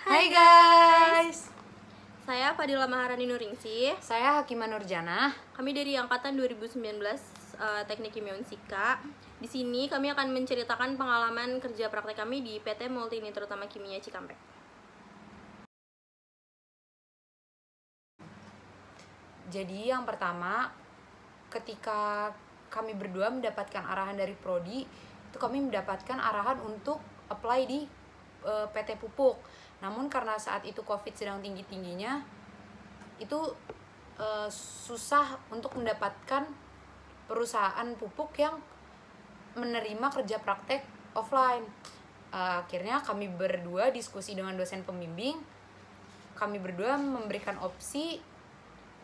Hai guys, Saya Fadila Maharani Nuringsi. saya Hakimah Nurjana. Kami dari angkatan 2019 Teknik Kimia Unsika. Di sini kami akan menceritakan pengalaman kerja praktek kami di PT Multi Nitrotama Kimia Cikampek. Jadi yang pertama, ketika kami berdua mendapatkan arahan dari Prodi, itu kami mendapatkan arahan untuk apply di PT Pupuk. Namun karena saat itu COVID sedang tinggi-tingginya, itu susah untuk mendapatkan perusahaan pupuk yang menerima kerja praktek offline. Akhirnya kami berdua diskusi dengan dosen pembimbing. Kami berdua memberikan opsi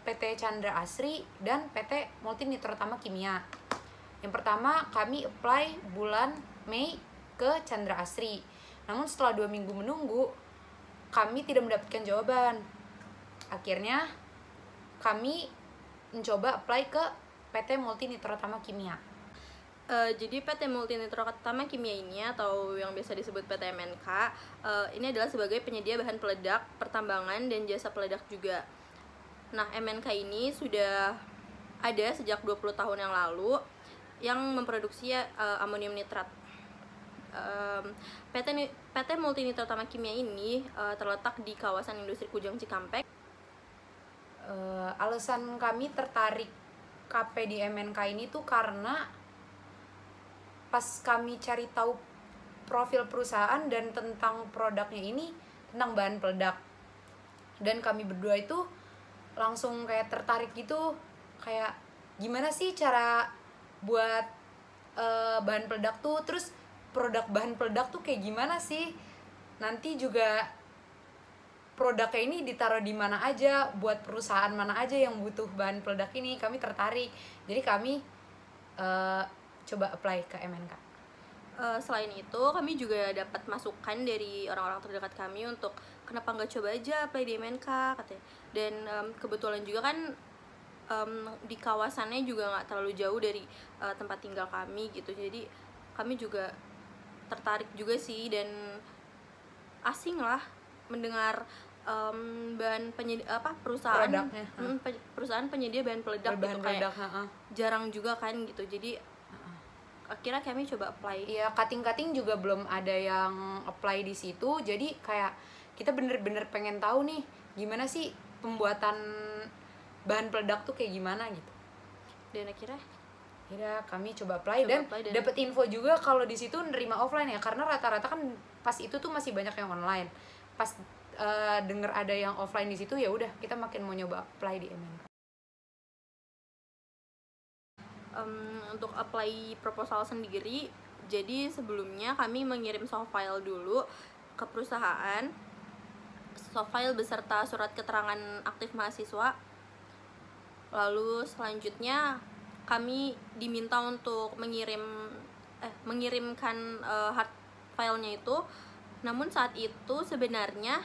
PT Chandra Asri dan PT Multi Nitrotama Kimia. Yang pertama kami apply bulan Mei ke Chandra Asri. Namun setelah 2 minggu menunggu, kami tidak mendapatkan jawaban. Akhirnya kami mencoba apply ke PT Multi Nitrotama Kimia. Jadi PT Multi Nitrotama Kimia ini atau yang biasa disebut PT MNK ini adalah sebagai penyedia bahan peledak, pertambangan, dan jasa peledak juga. Nah, MNK ini sudah ada sejak 20 tahun yang lalu yang memproduksi amonium nitrat. PT Multi Nitrotama Kimia ini terletak di kawasan industri Kujang Cikampek. Alasan kami tertarik KP di MNK ini tuh karena pas kami cari tahu profil perusahaan dan tentang produknya ini, tentang bahan peledak, dan kami berdua itu langsung kayak tertarik gitu, kayak gimana sih cara buat bahan peledak tuh, terus produk bahan peledak tuh kayak gimana sih, nanti juga produknya ini ditaruh di mana aja, buat perusahaan mana aja yang butuh bahan peledak ini. Kami tertarik, jadi kami coba apply ke MNK. Selain itu, kami juga dapat masukan dari orang-orang terdekat kami untuk kenapa nggak coba aja apply di MNK katanya. Dan kebetulan juga kan di kawasannya juga nggak terlalu jauh dari tempat tinggal kami gitu. Jadi kami juga tertarik juga sih, dan asing lah mendengar bahan penyedia perusahaan penyedia bahan peledak gitu, kayak jarang juga kan gitu. Jadi akhirnya kami coba apply. Iya, cutting juga belum ada yang apply di situ. Jadi kayak kita bener-bener pengen tahu nih gimana sih pembuatan bahan peledak tuh kayak gimana gitu. Dan akhirnya kami coba apply dan dapat info juga kalau di situ nerima offline ya, karena rata-rata kan pas itu tuh masih banyak yang online. Pas denger ada yang offline di situ, ya udah kita makin mau nyoba apply di MNK. Untuk apply proposal sendiri, jadi sebelumnya kami mengirim soft file dulu ke perusahaan, soft file beserta surat keterangan aktif mahasiswa. Lalu selanjutnya kami diminta untuk mengirimkan hard filenya itu. Namun saat itu sebenarnya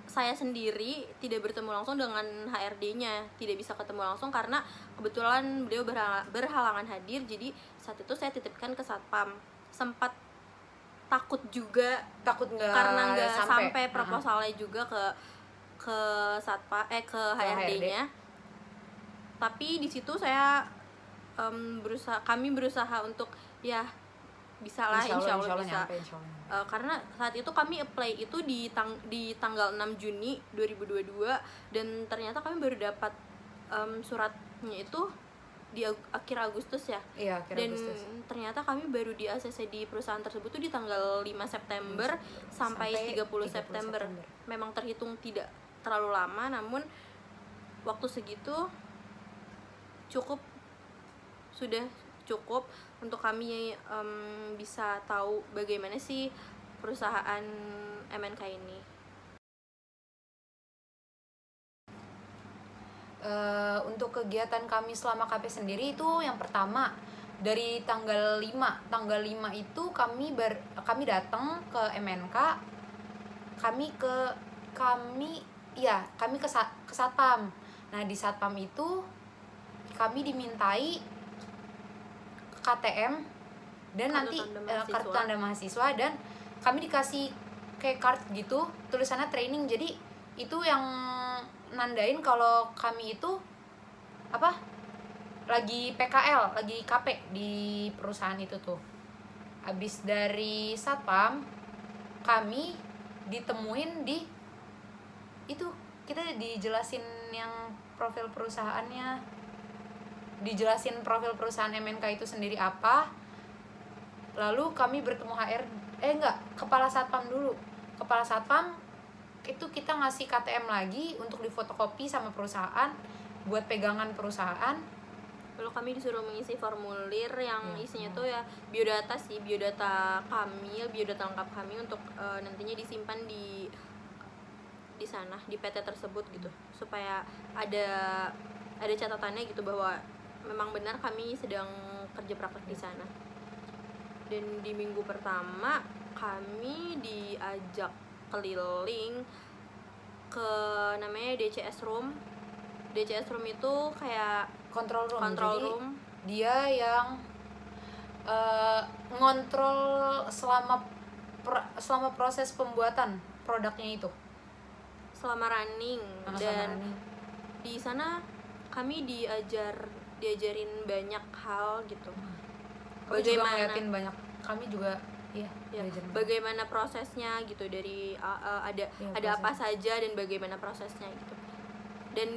saya sendiri tidak bertemu langsung dengan HRD-nya, tidak bisa ketemu langsung karena kebetulan beliau berhalangan hadir. Jadi saat itu saya titipkan ke satpam. Sempat takut juga, karena nggak sampai proposalnya juga ke satpam ke HRD-nya. Tapi di situ saya kami berusaha untuk ya bisa lah, insya Allah bisa. Karena saat itu kami apply itu di tanggal 6 Juni 2022, dan ternyata kami baru dapat suratnya itu di akhir Agustus ya. Iya, dan Agustus. Ternyata kami baru di ACC di perusahaan tersebut tuh di tanggal 5 September sampai 30 September. Memang terhitung tidak terlalu lama, namun waktu segitu sudah cukup untuk kami bisa tahu bagaimana sih perusahaan MNK ini. Untuk kegiatan kami selama KP sendiri itu yang pertama dari tanggal 5 itu kami datang ke MNK, kami ke satpam. Nah, di satpam itu kami dimintai KTM dan nanti kartu tanda mahasiswa, dan kami dikasih kayak card gitu, tulisannya training. Jadi itu yang nandain kalau kami itu apa, lagi PKL, lagi KP di perusahaan itu tuh. Habis dari satpam kami ditemuin di itu, kita dijelasin yang profil perusahaannya, dijelasin profil perusahaan MNK itu sendiri apa. Lalu kami bertemu kepala satpam dulu. Kepala satpam itu kita ngasih KTM lagi untuk difotokopi sama perusahaan buat pegangan perusahaan. Lalu kami disuruh mengisi formulir yang isinya tuh ya biodata kami, biodata lengkap kami untuk nantinya disimpan di sana, di PT tersebut gitu, supaya ada catatannya gitu bahwa memang benar kami sedang kerja praktek di sana. Dan di minggu pertama kami diajak keliling ke namanya DCS Room. DCS Room itu kayak Control room. Control Jadi room. dia yang ngontrol selama proses pembuatan produknya itu, selama running. Dan di sana kami diajarin banyak hal gitu. Kami juga bagaimana prosesnya gitu, dari ada apa saja dan bagaimana prosesnya gitu. Dan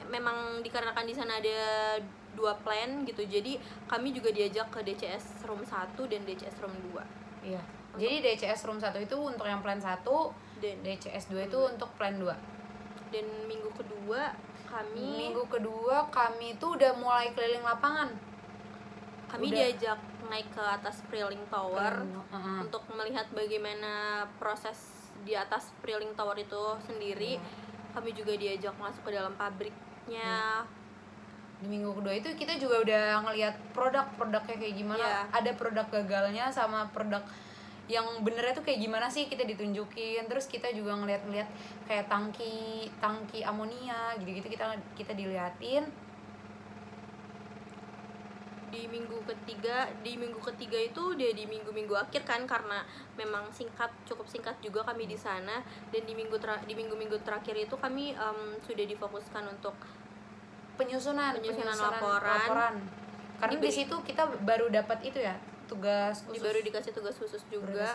memang dikarenakan di sana ada 2 plan gitu, jadi kami juga diajak ke DCS Room 1 dan DCS Room 2. Iya. Jadi DCS Room 1 itu untuk yang plan 1, dan DCS 2 itu untuk plan 2. Dan minggu kedua kami itu udah mulai keliling lapangan. Kami diajak naik ke atas Preling Tower untuk melihat bagaimana proses di atas Preling Tower itu sendiri. Kami juga diajak masuk ke dalam pabriknya. Di minggu kedua itu kita juga udah ngelihat produknya kayak gimana. Ada produk gagalnya sama produk yang benernya tuh kayak gimana sih, kita ditunjukin. Terus kita juga ngeliat kayak tangki amonia gitu-gitu, kita diliatin. Di minggu ketiga itu udah di minggu akhir kan, karena memang cukup singkat juga kami di sana. Dan di minggu terakhir itu kami sudah difokuskan untuk penyusunan laporan. Karena di situ kita baru dapat itu ya, tugas khusus. Baru dikasih tugas khusus juga.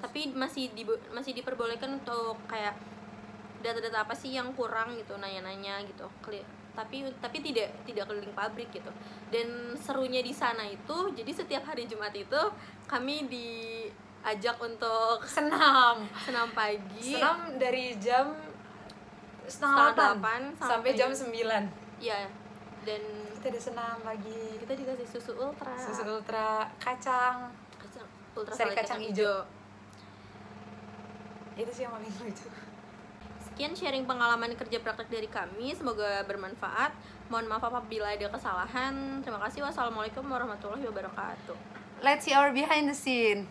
Tapi masih diperbolehkan untuk kayak data-data apa sih yang kurang gitu, nanya-nanya gitu. Tapi tidak keliling pabrik gitu. Dan serunya di sana itu, jadi setiap hari Jumat itu kami diajak untuk senam pagi. Senam dari jam 7:30 sampai jam 9. Iya. Dan kita ada senam pagi. Kita dikasih susu ultra kacang ultra sari kacang hijau. Itu sih yang paling lucu. Sekian sharing pengalaman kerja praktek dari kami, semoga bermanfaat. Mohon maaf apabila ada kesalahan. Terima kasih. Wassalamualaikum warahmatullahi wabarakatuh. Let's see our behind the scene.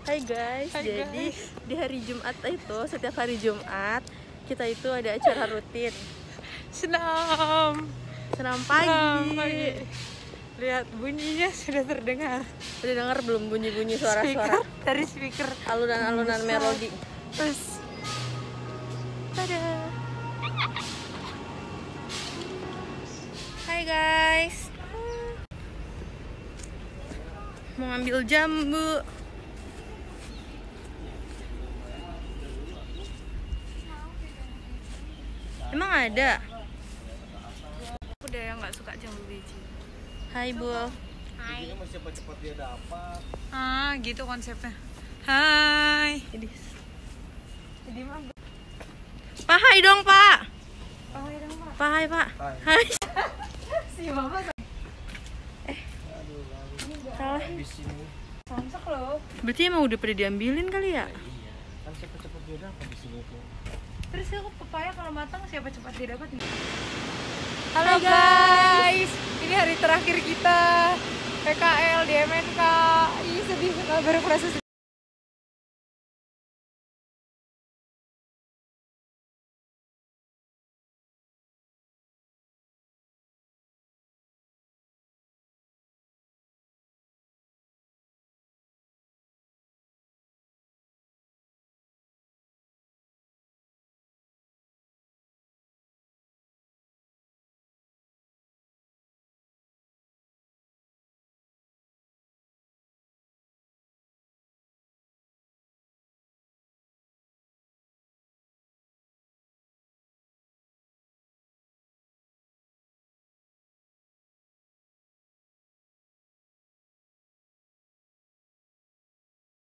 Hai guys, Hai jadi guys. di hari Jumat itu, setiap hari Jumat kita itu ada acara rutin Senam. senam Senam pagi. pagi. Lihat bunyinya sudah terdengar. Udah dengar belum bunyi-bunyi suara-suara Speaker, dari speaker. alunan-alunan Besar. melodi? Terus. Tada. Hai guys, mau ngambil jambu. Emang ada? Aku udah yang nggak suka jambu biji. Hai Bu. Ini mesti cepet-cepet dia dapat. Ah, gitu konsepnya. Hai. Jadi Jadi mah. Pak, hai dong Pak. Hai dong, Pak. Pak, hai Pak. Hai. Hai. Si Mama Salah. Di sini. samsak loh. Berarti emang udah pada diambilin kali ya? Iya. Kan cepet-cepet dia dapat di sini tuh. Terus aku pepaya kalau matang siapa cepat didapat nih? Halo Guys, ini hari terakhir kita PKL di MNK. Ih sedih, baru proses